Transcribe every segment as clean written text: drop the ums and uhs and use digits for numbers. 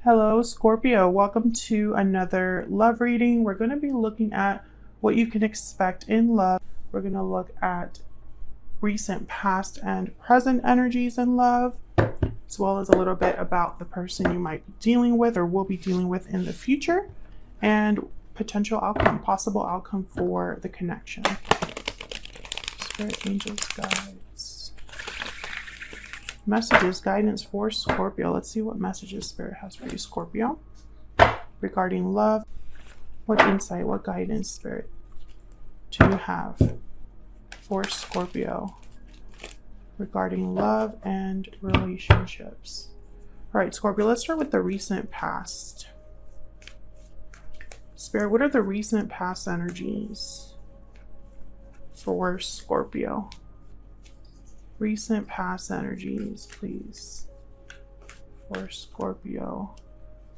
Hello, Scorpio. Welcome to another love reading. We're going to be looking at what you can expect in love. We're going to look at recent, past, and present energies in love, as well as a little bit about the person you might be dealing with or will be dealing with in the future, and potential outcome, possible outcome for the connection. Spirit, angels, guides. Messages, guidance for Scorpio. Let's see what messages Spirit has for you, Scorpio, regarding love. What insight, what guidance, Spirit, do you have for Scorpio regarding love and relationships? All right, Scorpio, let's start with the recent past. Spirit, what are the recent past energies for Scorpio? Recent past energies, please, for Scorpio.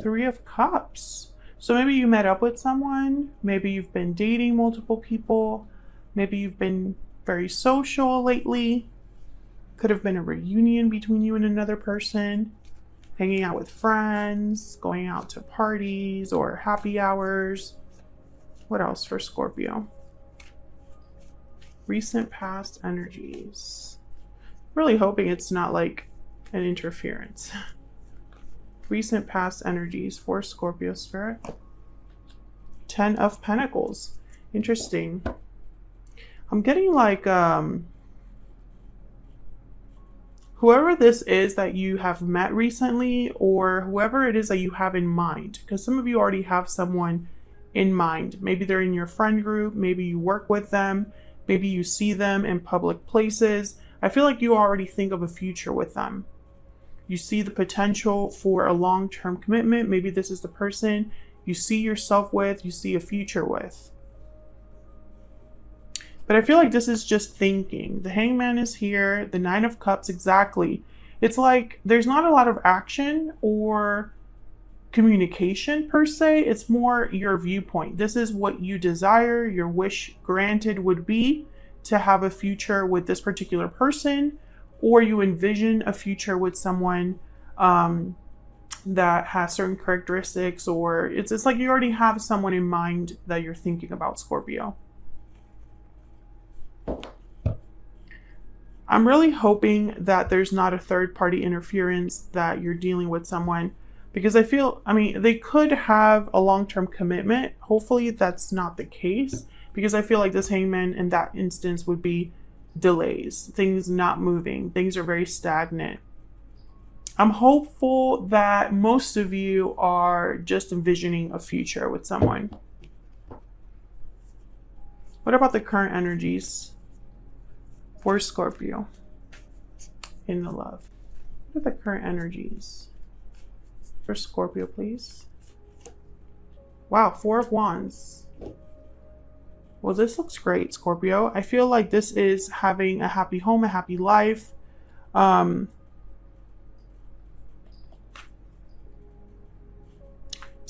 Three of Cups. So maybe you met up with someone. Maybe you've been dating multiple people. Maybe you've been very social lately. Could have been a reunion between you and another person. Hanging out with friends, going out to parties or happy hours. What else for Scorpio? Recent past energies. Really hoping it's not like an interference. Recent past energies for Scorpio Spirit. 10 of Pentacles. Interesting. I'm getting like whoever this is that you have met recently, or whoever it is that you have in mind, because some of you already have someone in mind. Maybe they're in your friend group, maybe you work with them, maybe you see them in public places. I feel like you already think of a future with them. You see the potential for a long-term commitment. Maybe this is the person you see yourself with, you see a future with. But I feel like this is just thinking. The Hangman is here, the Nine of Cups, exactly. It's like there's not a lot of action or communication per se. It's more your viewpoint. This is what you desire, your wish granted would be to have a future with this particular person, or you envision a future with someone that has certain characteristics, or it's like you already have someone in mind that you're thinking about, Scorpio. I'm really hoping that there's not a third party interference, that you're dealing with someone, because they could have a long-term commitment. Hopefully that's not the case, because I feel like this Hangman in that instance would be delays, things not moving, things are very stagnant. I'm hopeful that most of you are just envisioning a future with someone. What about the current energies for Scorpio in the love? What are the current energies for Scorpio, please? Wow, Four of Wands. Well, this looks great, Scorpio. I feel like this is having a happy home, a happy life. Some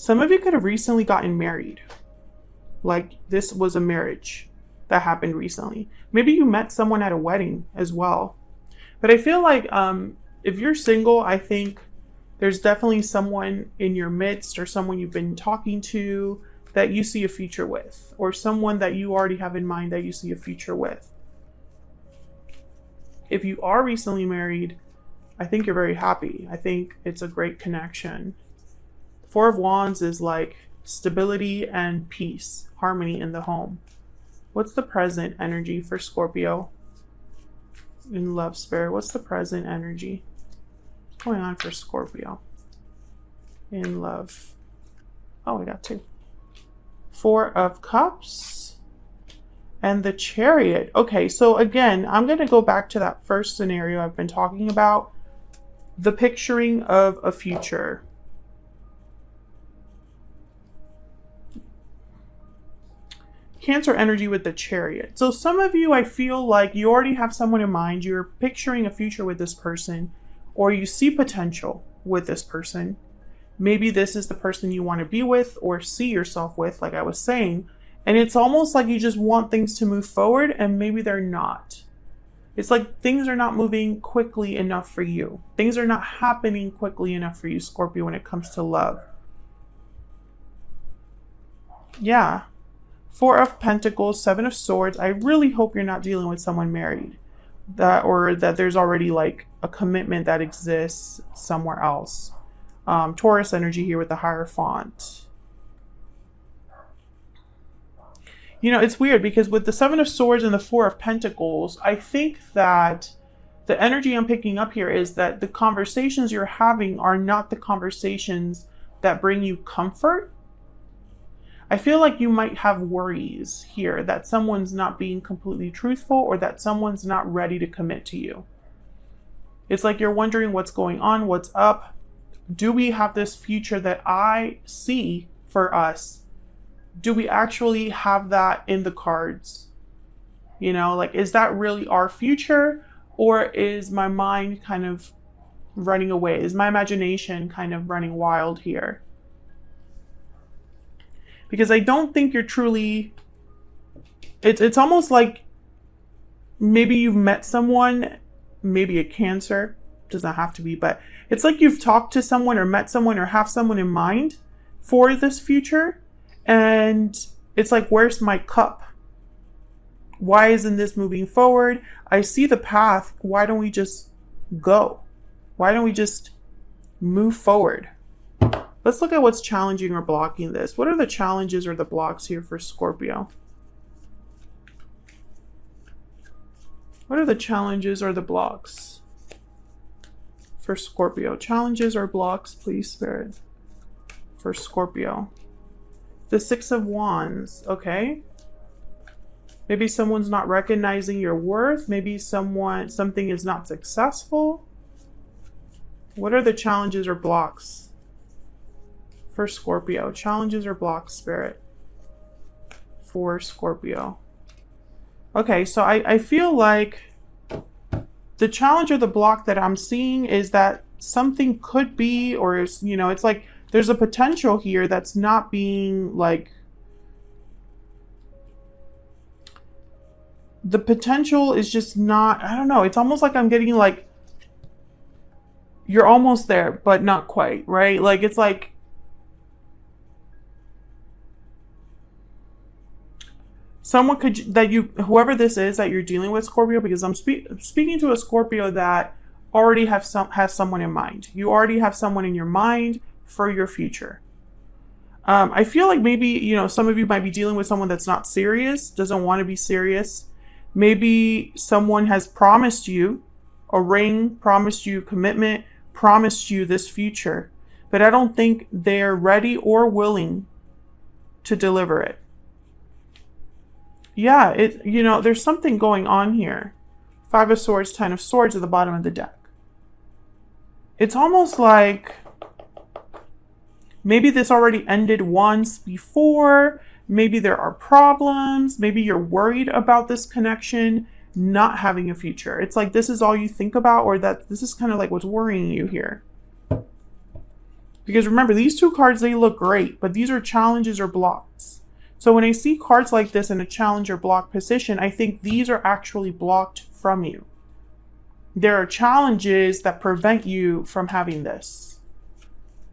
of you could have recently gotten married. Like this was a marriage that happened recently. Maybe you met someone at a wedding as well. But I feel like if you're single, I think there's definitely someone in your midst, or someone you've been talking to that you see a future with, or someone that you already have in mind that you see a future with. If you are recently married, I think you're very happy. I think it's a great connection. Four of Wands is like stability and peace, harmony in the home. What's the present energy for Scorpio in love, Spirit? What's the present energy? What's going on for Scorpio in love? Oh, we got two. Four of Cups and the Chariot. Okay, so again, I'm going to go back to that first scenario I've been talking about, the picturing of a future. Cancer energy with the Chariot. So some of you, I feel like you already have someone in mind. You're picturing a future with this person, or you see potential with this person. Maybe this is the person you want to be with or see yourself with, like I was saying. And it's almost like you just want things to move forward, and maybe they're not. It's like things are not moving quickly enough for you. Things are not happening quickly enough for you, Scorpio, when it comes to love. Yeah. Four of Pentacles, Seven of Swords. I really hope you're not dealing with someone married. Or that there's already like a commitment that exists somewhere else. Taurus energy here with the Hierophant. You know, it's weird because with the Seven of Swords and the Four of Pentacles, I think that the energy I'm picking up here is that the conversations you're having are not the conversations that bring you comfort. I feel like you might have worries here that someone's not being completely truthful or that someone's not ready to commit to you. It's like you're wondering what's going on, what's up. Do we have this future that I see for us? Do we actually have that in the cards? You know, like, is that really our future? Or is my mind kind of running away? Is my imagination kind of running wild here? Because I don't think you're truly, it's almost like maybe you've met someone, maybe a Cancer, doesn't have to be, but it's like you've talked to someone or met someone or have someone in mind for this future. And it's like, where's my cup? Why isn't this moving forward? I see the path. Why don't we just go? Why don't we just move forward? Let's look at what's challenging or blocking this. What are the challenges or the blocks here for Scorpio? What are the challenges or the blocks for Scorpio? Challenges or blocks, please, Spirit, for Scorpio. The Six of Wands, okay. Maybe someone's not recognizing your worth. Maybe something is not successful. What are the challenges or blocks for Scorpio? Challenges or blocks, Spirit, for Scorpio. Okay, so I feel like the challenge or the block that I'm seeing is that something could be, or is, you know, it's like there's a potential here that's not being like, the potential is just not, I don't know. It's almost like I'm getting like, you're almost there, but not quite, right? Like, it's like, someone could, that you, whoever this is that you're dealing with, Scorpio, because I'm speaking to a Scorpio that already has someone in mind. You already have someone in your mind for your future. I feel like maybe, you know, some of you might be dealing with someone that's not serious, doesn't want to be serious. Maybe someone has promised you a ring, promised you commitment, promised you this future, but I don't think they're ready or willing to deliver it. Yeah, you know, there's something going on here. Five of Swords, Ten of Swords at the bottom of the deck. It's almost like maybe this already ended once before. Maybe there are problems. Maybe you're worried about this connection not having a future. It's like this is all you think about, or that this is kind of like what's worrying you here. Because remember, these two cards, they look great, but these are challenges or blocks. So when I see cards like this in a challenge or block position, I think these are actually blocked from you. There are challenges that prevent you from having this.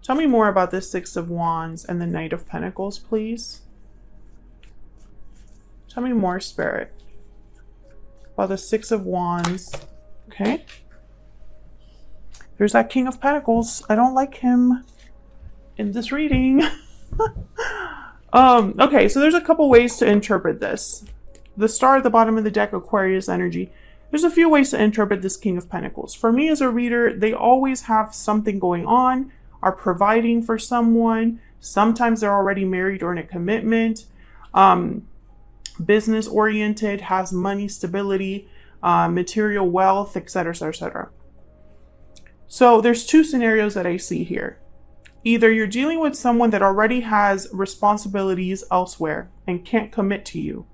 Tell me more about this Six of Wands and the Knight of Pentacles, please. Tell me more, Spirit, about the Six of Wands. Okay. There's that King of Pentacles. I don't like him in this reading. Okay, so there's a couple ways to interpret this. The star at the bottom of the deck, Aquarius energy. There's a few ways to interpret this King of Pentacles. For me as a reader, they always have something going on, are providing for someone. Sometimes they're already married or in a commitment. Business oriented, has money, stability, material wealth, etc., etc., etc. So there's two scenarios that I see here. Either you're dealing with someone that already has responsibilities elsewhere and can't commit to you,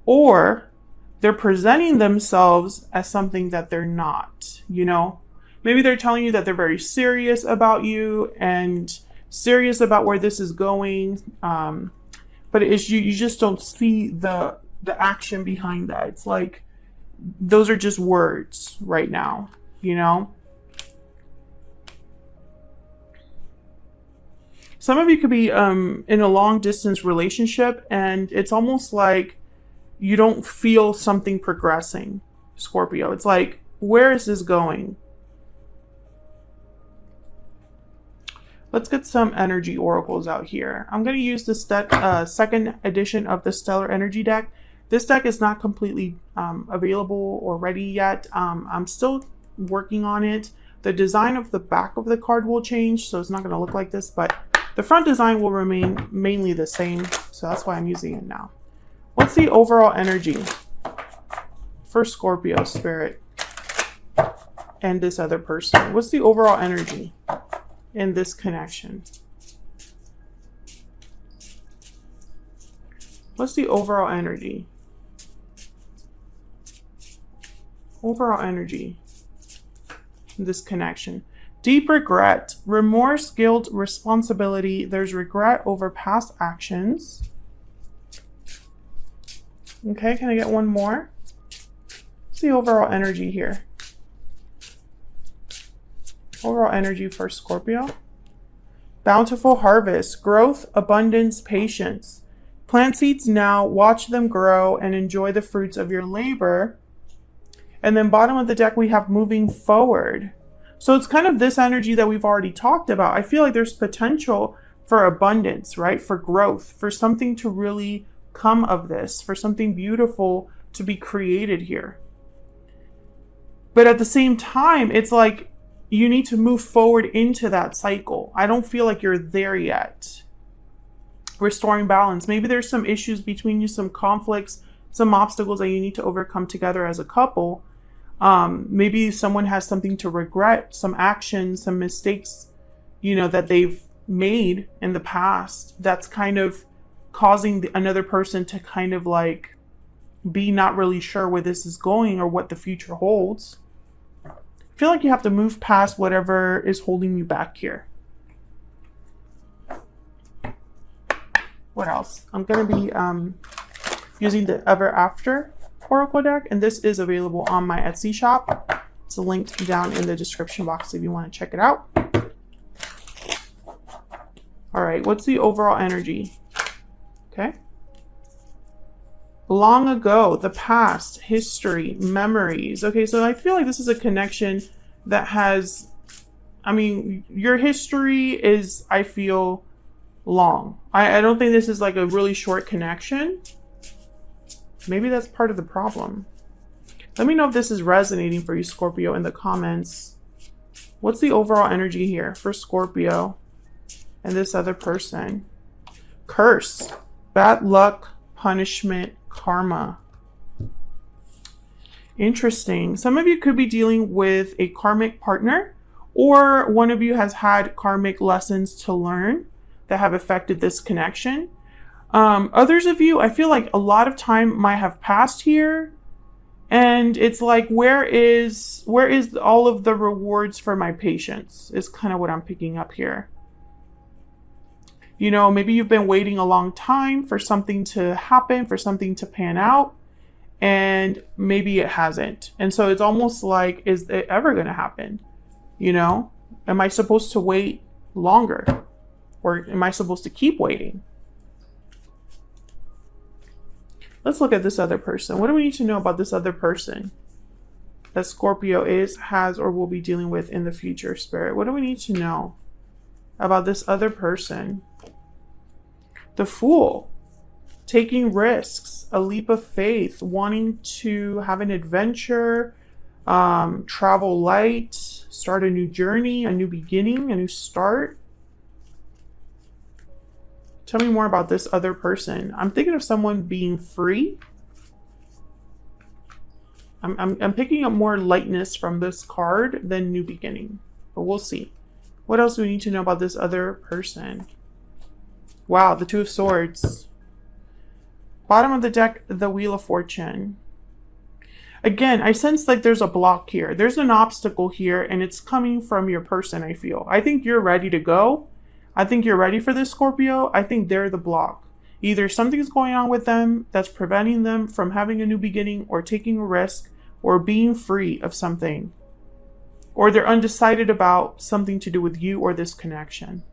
or they're presenting themselves as something that they're not, you know? Maybe they're telling you that they're very serious about you and serious about where this is going, but it's you just don't see the action behind that. It's like those are just words right now, you know? Some of you could be in a long distance relationship, and it's almost like you don't feel something progressing, Scorpio. It's like, where is this going? Let's get some energy oracles out here. I'm going to use the second edition of the Stellar Energy deck. This deck is not completely available or ready yet. I'm still working on it. The design of the back of the card will change, so it's not going to look like this, but the front design will remain mainly the same, so that's why I'm using it now. What's the overall energy for Scorpio spirit and this other person? What's the overall energy in this connection? What's the overall energy? Overall energy in this connection. Deep regret, remorse, guilt, responsibility. There's regret over past actions. Okay, can I get one more? What's the overall energy here? Overall energy for Scorpio. Bountiful harvest, growth, abundance, patience. Plant seeds now, watch them grow, and enjoy the fruits of your labor. And then bottom of the deck, we have moving forward. So it's kind of this energy that we've already talked about. I feel like there's potential for abundance, right? For growth, for something to really come of this, for something beautiful to be created here. But at the same time, it's like you need to move forward into that cycle. I don't feel like you're there yet. Restoring balance. Maybe there's some issues between you, some conflicts, some obstacles that you need to overcome together as a couple. Maybe someone has something to regret, some actions, some mistakes, you know, that they've made in the past that's kind of causing another person to kind of like be not really sure where this is going or what the future holds. I feel like you have to move past whatever is holding you back here. What else? I'm going to be using the Ever After Oracle deck, and this is available on my Etsy shop. It's linked down in the description box if you want to check it out. All right, what's the overall energy? Okay. Long ago, the past, history, memories. Okay, so I feel like this is a connection that has, I mean, your history is, I feel, long. I don't think this is like a really short connection. Maybe that's part of the problem. Let me know if this is resonating for you, Scorpio, in the comments. What's the overall energy here for Scorpio and this other person? Curse, bad luck, punishment, karma. Interesting. Some of you could be dealing with a karmic partner, or one of you has had karmic lessons to learn that have affected this connection. Others of you, I feel like a lot of time might have passed here, and it's like, where is all of the rewards for my patience is kind of what I'm picking up here. You know, maybe you've been waiting a long time for something to happen, for something to pan out, and maybe it hasn't. And so it's almost like, is it ever going to happen? You know, am I supposed to wait longer, or am I supposed to keep waiting? Let's look at this other person. What do we need to know about this other person that Scorpio has, or will be dealing with in the future, Spirit? What do we need to know about this other person? The Fool. Taking risks, a leap of faith, wanting to have an adventure, travel light, start a new journey, a new beginning, a new start. Tell me more about this other person. I'm thinking of someone being free. I'm picking up more lightness from this card than new beginning, but we'll see. What else do we need to know about this other person? Wow, the Two of Swords. Bottom of the deck, the Wheel of Fortune. Again, I sense like there's a block here. There's an obstacle here, and it's coming from your person, I feel. I think you're ready to go. I think you're ready for this, Scorpio. I think they're the block. Either something's going on with them that's preventing them from having a new beginning or taking a risk or being free of something, or they're undecided about something to do with you or this connection.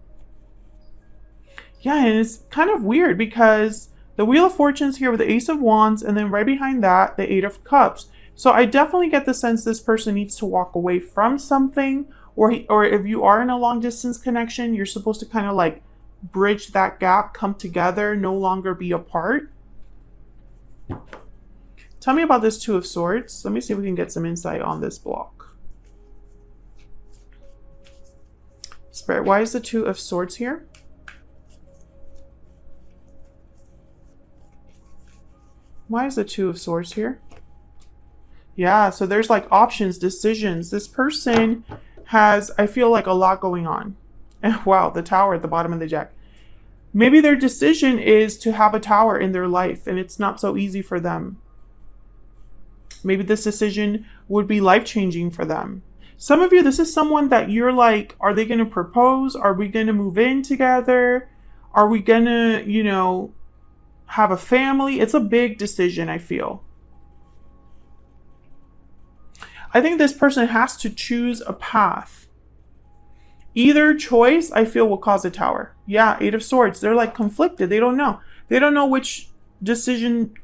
Yeah, and it's kind of weird because the Wheel of Fortune's here with the Ace of Wands, and then right behind that, the Eight of Cups. So I definitely get the sense this person needs to walk away from something, or if you are in a long distance connection, you're supposed to kind of like bridge that gap, come together, no longer be apart. Tell me about this Two of Swords. Let me see if we can get some insight on this block. Spirit, why is the Two of Swords here? Why is the Two of Swords here? Yeah, so there's like options, decisions. This person has, I feel like, a lot going on. And wow, the Tower at the bottom of the deck. Maybe their decision is to have a tower in their life, and it's not so easy for them. Maybe this decision would be life-changing for them. Some of you, this is someone that you're like, are they going to propose? Are we going to move in together? Are we going to, you know, have a family? It's a big decision, I feel. I think this person has to choose a path. Either choice, I feel, will cause a tower. Yeah, Eight of Swords. They're like conflicted. They don't know. They don't know which decision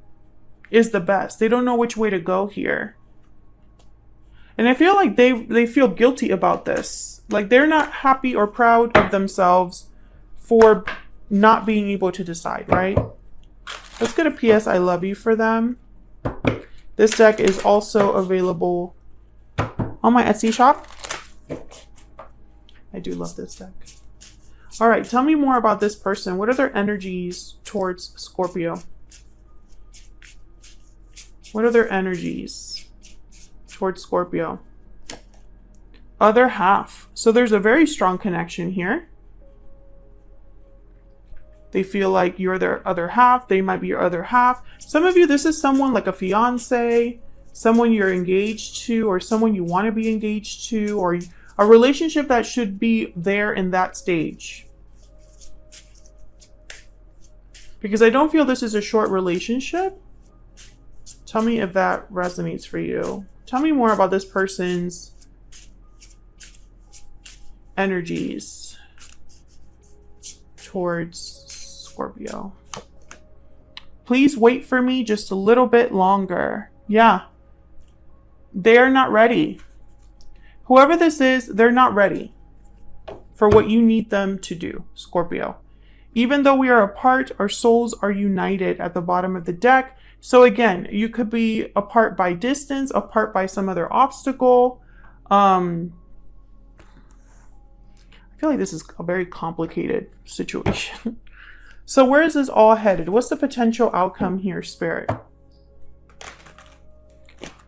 is the best. They don't know which way to go here. And I feel like they feel guilty about this. Like they're not happy or proud of themselves for not being able to decide, right? Let's get a PS I love you for them. This deck is also available on my Etsy shop. I do love this deck. All right, tell me more about this person. What are their energies towards Scorpio? What are their energies towards Scorpio? Other half. So there's a very strong connection here. They feel like you're their other half. They might be your other half. Some of you, this is someone like a fiance, someone you're engaged to, or someone you want to be engaged to, or a relationship that should be there in that stage. Because I don't feel this is a short relationship. Tell me if that resonates for you. Tell me more about this person's energies towards Scorpio. Please wait for me just a little bit longer. Yeah. They're not ready. Whoever this is, they're not ready for what you need them to do, Scorpio. Even though we are apart, our souls are united at the bottom of the deck. So again, you could be apart by distance, apart by some other obstacle. I feel like this is a very complicated situation. So where is this all headed? What's the potential outcome here, Spirit?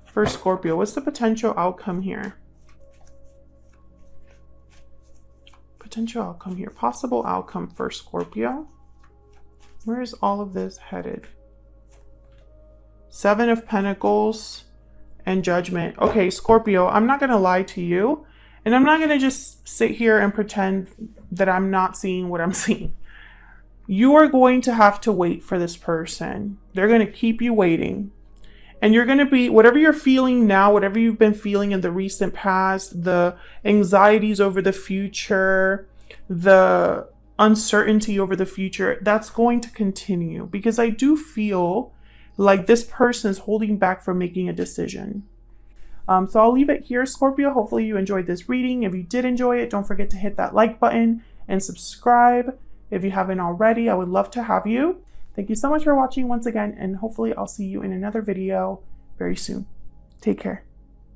For Scorpio, what's the potential outcome here? Potential outcome here. Possible outcome for Scorpio. Where is all of this headed? Seven of Pentacles and Judgment. Okay, Scorpio, I'm not going to lie to you. And I'm not going to just sit here and pretend that I'm not seeing what I'm seeing. You are going to have to wait for this person. They're going to keep you waiting. And you're going to be, whatever you're feeling now, whatever you've been feeling in the recent past, the anxieties over the future, the uncertainty over the future, that's going to continue. Because I do feel like this person is holding back from making a decision. So I'll leave it here, Scorpio. Hopefully you enjoyed this reading. If you did enjoy it, don't forget to hit that like button and subscribe. If you haven't already, I would love to have you. Thank you so much for watching once again, and hopefully I'll see you in another video very soon. Take care.